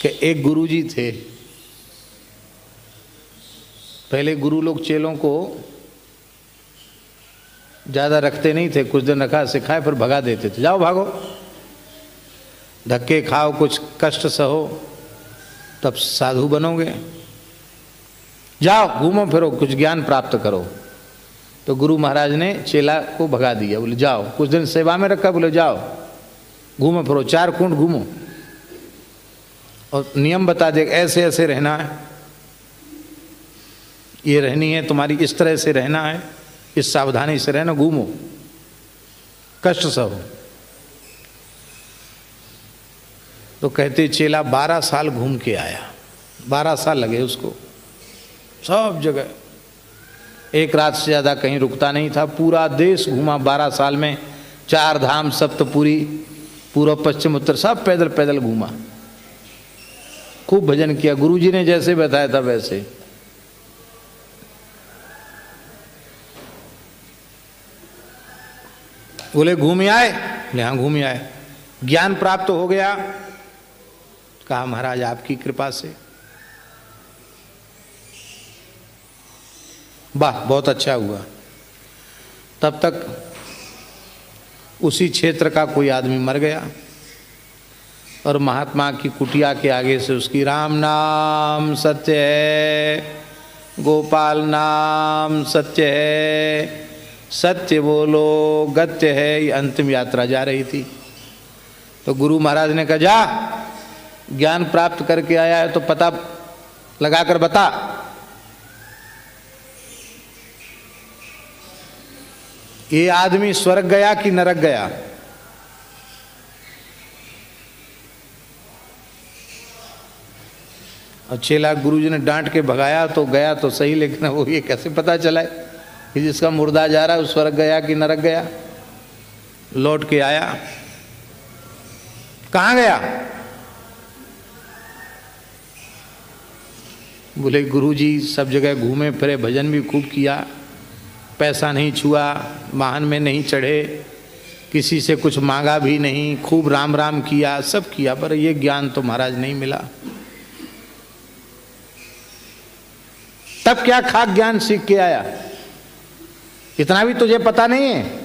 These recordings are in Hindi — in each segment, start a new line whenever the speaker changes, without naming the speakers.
कि एक गुरुजी थे। पहले गुरु लोग चेलों को ज़्यादा रखते नहीं थे, कुछ दिन रखा सिखाए फिर भगा देते थे, जाओ भागो, धक्के खाओ, कुछ कष्ट सहो, तब साधु बनोगे, जाओ घूमो फिरो, कुछ ज्ञान प्राप्त करो। तो गुरु महाराज ने चेला को भगा दिया, बोले जाओ, कुछ दिन सेवा में रखा, बोले जाओ घूमो फिरो, 4 कुंड घूमो और नियम बता दे, ऐसे ऐसे रहना है, ये रहनी है तुम्हारी, इस तरह से रहना है, इस सावधानी से रहना, घूमो, कष्ट सहो। तो कहते चेला 12 साल घूम के आया, 12 साल लगे उसको, सब जगह, एक रात से ज़्यादा कहीं रुकता नहीं था, पूरा देश घूमा 12 साल में, 4 धाम, सप्तपुरी, पूर्व पश्चिम उत्तर सब पैदल पैदल घूमा, खूब भजन किया, गुरुजी ने जैसे बताया था वैसे। बोले घूम आए? बोले हाँ घूम आए। ज्ञान प्राप्त हो गया? कहा महाराज आपकी कृपा से। वाह बहुत अच्छा हुआ। तब तक उसी क्षेत्र का कोई आदमी मर गया और महात्मा की कुटिया के आगे से उसकी राम नाम सत्य है, गोपाल नाम सत्य है, सत्य बोलो गत्य है, ये अंतिम यात्रा जा रही थी। तो गुरु महाराज ने कहा जा, ज्ञान प्राप्त करके आया है तो पता लगाकर बता। ये आदमी स्वर्ग गया कि नरक गया? और चेला गुरुजी ने डांट के भगाया तो गया तो सही, लेकिन वो ये कैसे पता चला कि जिसका मुर्दा जा रहा है वो स्वर्ग गया कि नरक गया? लौट के आया, कहाँ गया? बोले गुरुजी सब जगह घूमे फिरे, भजन भी खूब किया, पैसा नहीं छुआ, वाहन में नहीं चढ़े, किसी से कुछ मांगा भी नहीं, खूब राम राम किया, सब किया, पर ये ज्ञान तो महाराज नहीं मिला। तब क्या खाक ज्ञान सीख के आया? इतना भी तुझे पता नहीं है?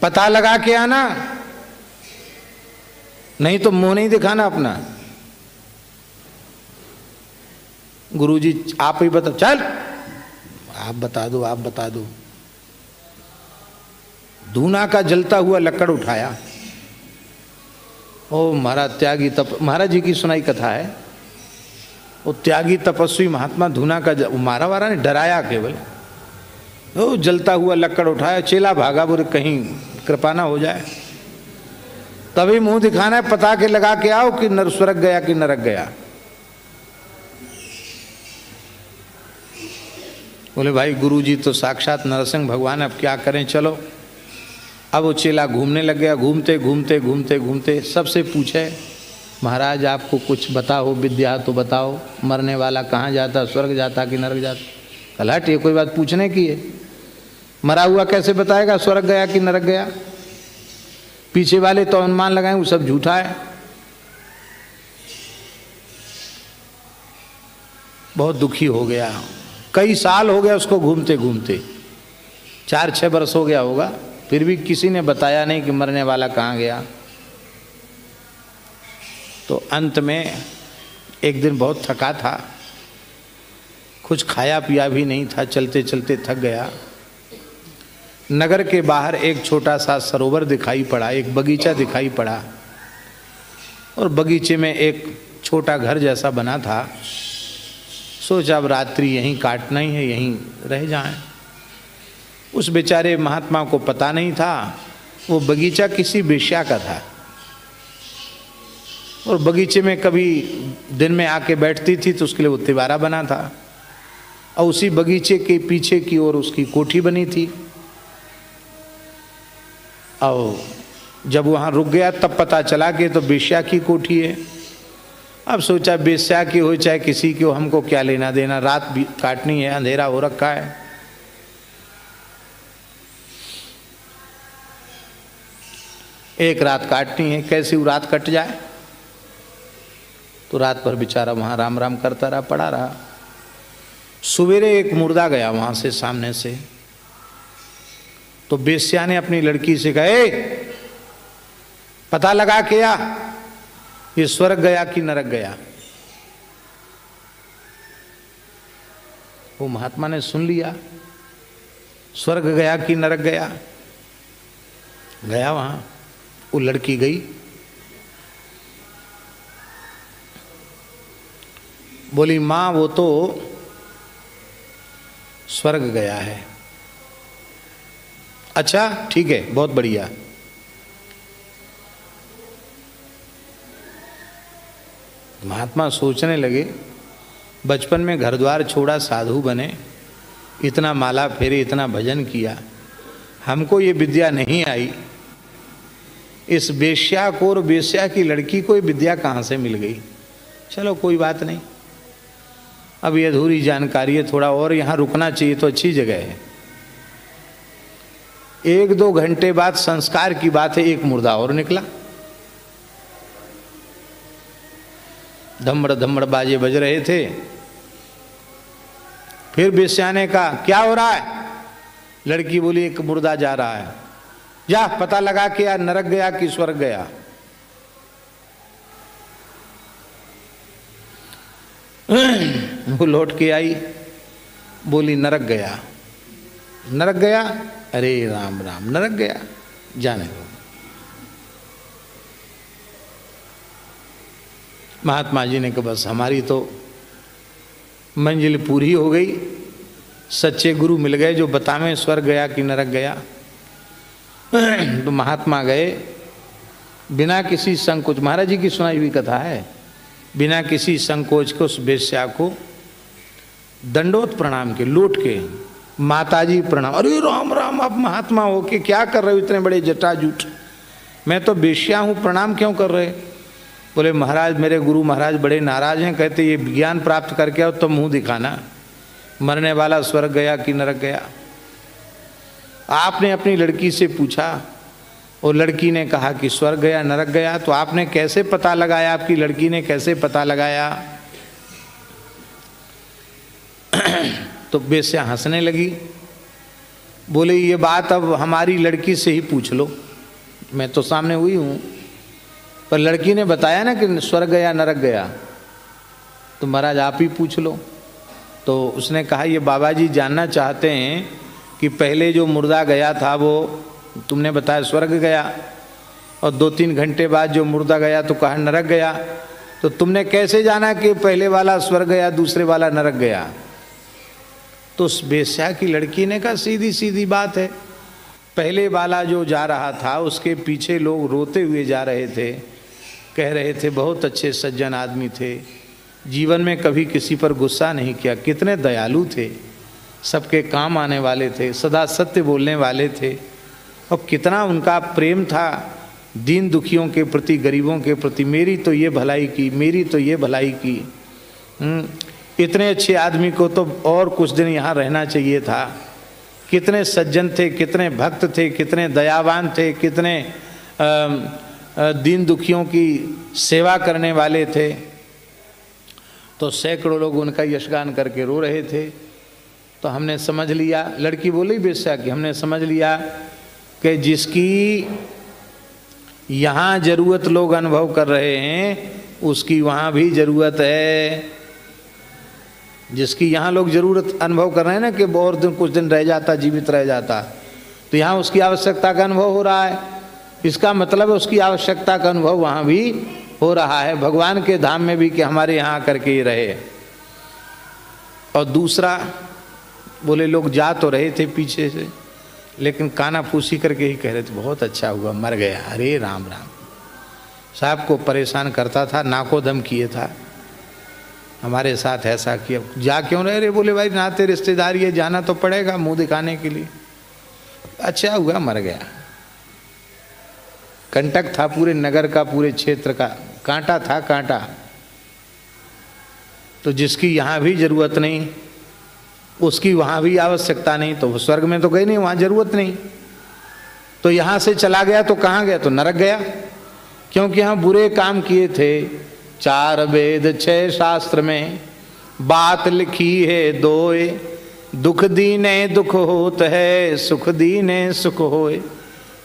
पता लगा के आना, नहीं तो मुंह नहीं दिखाना अपना। गुरुजी आप ही बता, चल आप बता दो, आप बता दो। धूना का जलता हुआ लकड़ उठाया, ओ महाराज त्यागी तप, महाराज जी की सुनाई कथा है, वो त्यागी तपस्वी महात्मा धूना का मारा वारा ने डराया केवल, वो जलता हुआ लकड़ उठाया, चेला भागा, बोले कहीं कृपा ना हो जाए। तभी मुंह दिखाना है, पता के लगा के आओ कि नर स्वर्ग गया कि नरक गया। बोले भाई गुरुजी तो साक्षात नरसिंह भगवान, अब क्या करें, चलो। अब वो चेला घूमने लग गया, घूमते घूमते घूमते घूमते सबसे पूछे महाराज आपको कुछ बताओ, विद्या तो बताओ, मरने वाला कहाँ जाता, स्वर्ग जाता कि नरक जाता? कलहट, ये कोई बात पूछने की है? मरा हुआ कैसे बताएगा स्वर्ग गया कि नरक गया? पीछे वाले तो अनुमान लगाएं, वो सब झूठा है। बहुत दुखी हो गया, कई साल हो गया उसको घूमते घूमते, 4-6 वर्ष हो गया होगा, फिर भी किसी ने बताया नहीं कि मरने वाला कहाँ गया। तो अंत में एक दिन बहुत थका था, कुछ खाया पिया भी नहीं था, चलते चलते थक गया। नगर के बाहर एक छोटा सा सरोवर दिखाई पड़ा, एक बगीचा दिखाई पड़ा, और बगीचे में एक छोटा घर जैसा बना था। सोचा अब रात्रि यहीं काटना ही है, यहीं रह जाएं। उस बेचारे महात्मा को पता नहीं था वो बगीचा किसी वेश्या का था, और बगीचे में कभी दिन में आके बैठती थी तो उसके लिए वो तिवारा बना था, और उसी बगीचे के पीछे की ओर उसकी कोठी बनी थी। और जब वहाँ रुक गया तब पता चला कि तो वेश्या की कोठी है। अब सोचा बेश्या की हो चाहे किसी की हो, हमको क्या लेना देना, रात भी काटनी है, अंधेरा हो रखा है। एक रात काटनी है, कैसी वो रात कट जाए। तो रात भर बेचारा वहां राम राम करता रहा, पड़ा रहा। सवेरे एक मुर्दा गया वहां से, सामने से। तो बेश्या ने अपनी लड़की से कहा, ए, पता लगा क्या ये स्वर्ग गया कि नरक गया। वो महात्मा ने सुन लिया, स्वर्ग गया कि नरक गया। गया वहां, वो लड़की गई, बोली मां वो तो स्वर्ग गया है। अच्छा ठीक है, बहुत बढ़िया। महात्मा सोचने लगे, बचपन में घर द्वार छोड़ा, साधु बने, इतना माला फेरे, इतना भजन किया, हमको ये विद्या नहीं आई। इस बेश्या को और बेश्या की लड़की को ये विद्या कहाँ से मिल गई। चलो कोई बात नहीं, अब ये अधूरी जानकारी है, थोड़ा और यहाँ रुकना चाहिए, तो अच्छी जगह है। 1-2 घंटे बाद संस्कार की बात है, एक मुर्दा और निकला। धम्मड़ धम्मड़ बाजे बज रहे थे। फिर बेश्या ने कहा क्या हो रहा है। लड़की बोली एक मुर्दा जा रहा है, जा पता लगा कि यार नरक गया कि स्वर्ग गया। वो लौट के आई, बोली नरक गया। नरक गया, अरे राम राम, नरक गया, जाने दो। महात्मा जी ने कहा बस हमारी तो मंजिल पूरी हो गई, सच्चे गुरु मिल गए जो बतावें स्वर्ग गया कि नरक गया। तो महात्मा गए बिना किसी संकोच, महाराज जी की सुनाई हुई कथा है, बिना किसी संकोच को उस बेश्या को दंडोत प्रणाम के, लौट के, माताजी प्रणाम। अरे राम राम, आप महात्मा हो के क्या कर रहे हो इतने बड़े जटाजूट, मैं तो बेश्या हूँ, प्रणाम क्यों कर रहे। बोले महाराज मेरे गुरु महाराज बड़े नाराज हैं, कहते ये ज्ञान प्राप्त करके आओ तो मुंह दिखाना, मरने वाला स्वर्ग गया कि नरक गया। आपने अपनी लड़की से पूछा और लड़की ने कहा कि स्वर्ग गया नरक गया, तो आपने कैसे पता लगाया, आपकी लड़की ने कैसे पता लगाया। तो बेश्या हंसने लगी, बोले ये बात अब हमारी लड़की से ही पूछ लो, मैं तो सामने हुई हूँ, पर लड़की ने बताया ना कि स्वर्ग गया नरक गया, तो महाराज आप ही पूछ लो। तो उसने कहा ये बाबा जी जानना चाहते हैं कि पहले जो मुर्दा गया था वो तुमने बताया स्वर्ग गया, और 2-3 घंटे बाद जो मुर्दा गया तो कहा नरक गया, तो तुमने कैसे जाना कि पहले वाला स्वर्ग गया दूसरे वाला नरक गया। तो उस बेश्या की लड़की ने कहा सीधी सीधी बात है, पहले वाला जो जा रहा था उसके पीछे लोग रोते हुए जा रहे थे, कह रहे थे बहुत अच्छे सज्जन आदमी थे, जीवन में कभी किसी पर गुस्सा नहीं किया, कितने दयालु थे, सबके काम आने वाले थे, सदा सत्य बोलने वाले थे, और कितना उनका प्रेम था दीन दुखियों के प्रति, गरीबों के प्रति, मेरी तो ये भलाई की, मेरी तो ये भलाई की। इतने अच्छे आदमी को तो और कुछ दिन यहाँ रहना चाहिए था। कितने सज्जन थे, कितने भक्त थे, कितने दयावान थे, कितने दीन दुखियों की सेवा करने वाले थे। तो सैकड़ों लोग उनका यशगान करके रो रहे थे। तो हमने समझ लिया, लड़की बोली बेश्या की, हमने समझ लिया कि जिसकी यहाँ जरूरत लोग अनुभव कर रहे हैं उसकी वहाँ भी जरूरत है। जिसकी यहाँ लोग जरूरत अनुभव कर रहे हैं ना कि और दिन कुछ दिन रह जाता, जीवित रह जाता, तो यहाँ उसकी आवश्यकता का अनुभव हो रहा है। इसका मतलब है उसकी आवश्यकता का अनुभव वहाँ भी हो रहा है, भगवान के धाम में भी, कि हमारे यहाँ करके ही रहे। और दूसरा बोले लोग जा तो रहे थे पीछे से, लेकिन काना फूसी करके ही कह रहे थे बहुत अच्छा हुआ मर गया। अरे राम राम, साहब को परेशान करता था, नाको दम किए था, हमारे साथ ऐसा किया, जा क्यों रहे रे। बोले भाई नाते रिश्तेदार ये जाना तो पड़ेगा मुंह दिखाने के लिए। अच्छा हुआ मर गया। कंटक था पूरे नगर का, पूरे क्षेत्र का, कांटा था कांटा। तो जिसकी यहाँ भी जरूरत नहीं उसकी वहाँ भी आवश्यकता नहीं, तो वो स्वर्ग में तो गई नहीं, वहाँ जरूरत नहीं। तो यहाँ से चला गया तो कहाँ गया? तो नरक गया, क्योंकि यहाँ बुरे काम किए थे। 4 वेद 6 शास्त्र में बात लिखी है दोए, दुख दीने दुख होत है, सुख दीने सुख होए।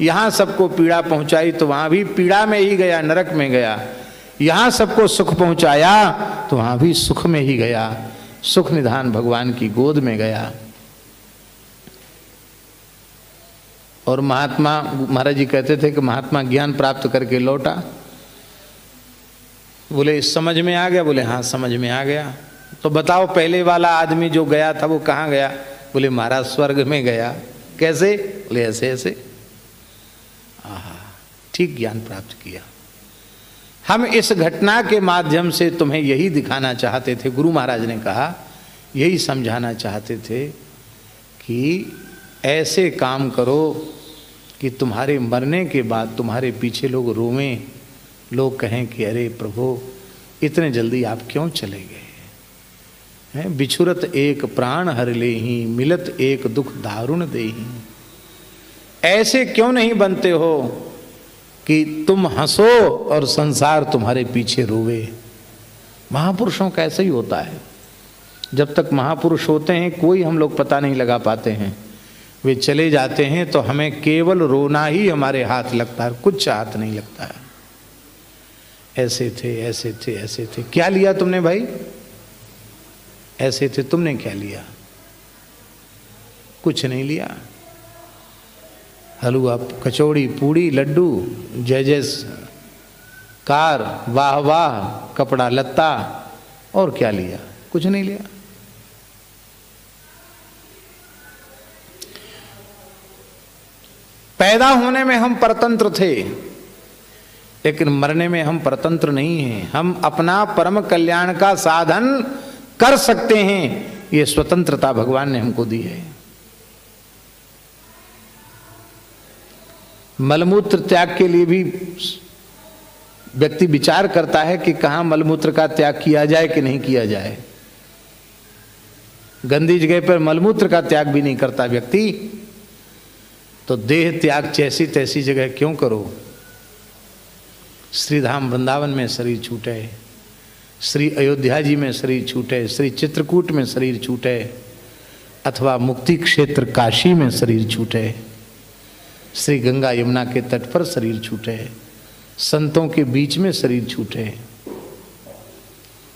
यहाँ सबको पीड़ा पहुँचाई तो वहाँ भी पीड़ा में ही गया, नरक में गया। यहाँ सबको सुख पहुँचाया तो वहाँ भी सुख में ही गया, सुख निधान भगवान की गोद में गया। और महात्मा महाराज जी कहते थे कि महात्मा ज्ञान प्राप्त करके लौटा। बोले समझ में आ गया? बोले हाँ समझ में आ गया। तो बताओ पहले वाला आदमी जो गया था वो कहाँ गया? बोले महाराज स्वर्ग में गया। कैसे? बोले ऐसे ऐसे। आहा, ठीक ज्ञान प्राप्त किया। हम इस घटना के माध्यम से तुम्हें यही दिखाना चाहते थे, गुरु महाराज ने कहा यही समझाना चाहते थे कि ऐसे काम करो कि तुम्हारे मरने के बाद तुम्हारे पीछे लोग रोवें, लोग कहें कि अरे प्रभु इतने जल्दी आप क्यों चले गए हैं? बिछुरत एक प्राण हर लेहि, मिलत एक दुख दारुण देहि। ऐसे क्यों नहीं बनते हो कि तुम हंसो और संसार तुम्हारे पीछे रोवे? महापुरुषों का ऐसा ही होता है। जब तक महापुरुष होते हैं कोई हम लोग पता नहीं लगा पाते हैं, वे चले जाते हैं तो हमें केवल रोना ही हमारे हाथ लगता है, कुछ हाथ नहीं लगता है। ऐसे थे ऐसे थे ऐसे थे। क्या लिया तुमने भाई? ऐसे थे, तुमने क्या लिया? कुछ नहीं लिया। हलवा कचौड़ी पूड़ी लड्डू जय जय कार वाह वाह कपड़ा लत्ता, और क्या लिया? कुछ नहीं लिया। पैदा होने में हम परतंत्र थे, लेकिन मरने में हम परतंत्र नहीं हैं। हम अपना परम कल्याण का साधन कर सकते हैं, ये स्वतंत्रता भगवान ने हमको दी है। मलमूत्र त्याग के लिए भी व्यक्ति विचार करता है कि कहाँ मलमूत्र का त्याग किया जाए कि नहीं किया जाए। गंदी जगह पर मलमूत्र का त्याग भी नहीं करता व्यक्ति, तो देह त्याग जैसी तैसी जगह क्यों करो? श्रीधाम वृंदावन में शरीर छूटे, श्री अयोध्या जी में शरीर छूटे, श्री चित्रकूट में शरीर छूटे, अथवा मुक्ति क्षेत्र काशी में शरीर छूटे, श्री गंगा यमुना के तट पर शरीर छूटे, संतों के बीच में शरीर छूटे।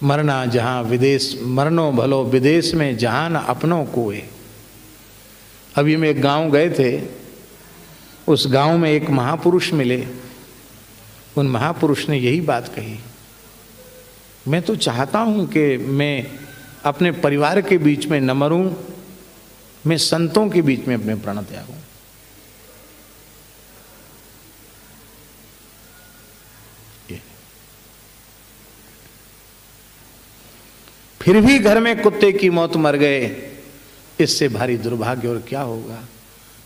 मरना जहाँ विदेश, मरनो भलो विदेश में जहाँ न अपनों कोए। अभी हम एक गांव गए थे, उस गांव में एक महापुरुष मिले। उन महापुरुष ने यही बात कही, मैं तो चाहता हूँ कि मैं अपने परिवार के बीच में न मरूं, मैं संतों के बीच में अपने प्राण त्यागूं। फिर भी घर में कुत्ते की मौत मर गए, इससे भारी दुर्भाग्य और क्या होगा।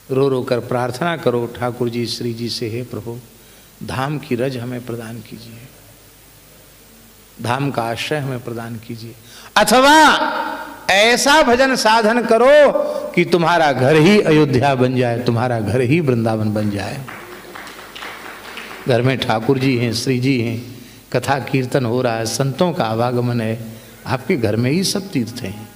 रो रो कर प्रार्थना करो ठाकुर जी श्री जी से, हे प्रभु धाम की रज हमें प्रदान कीजिए, धाम का आश्रय हमें प्रदान कीजिए। अथवा ऐसा भजन साधन करो कि तुम्हारा घर ही अयोध्या बन जाए, तुम्हारा घर ही वृंदावन बन जाए। घर में ठाकुर जी हैं, श्री जी हैं, कथा कीर्तन हो रहा है, संतों का आवागमन है, आपके घर में ही सब तीर्थ हैं।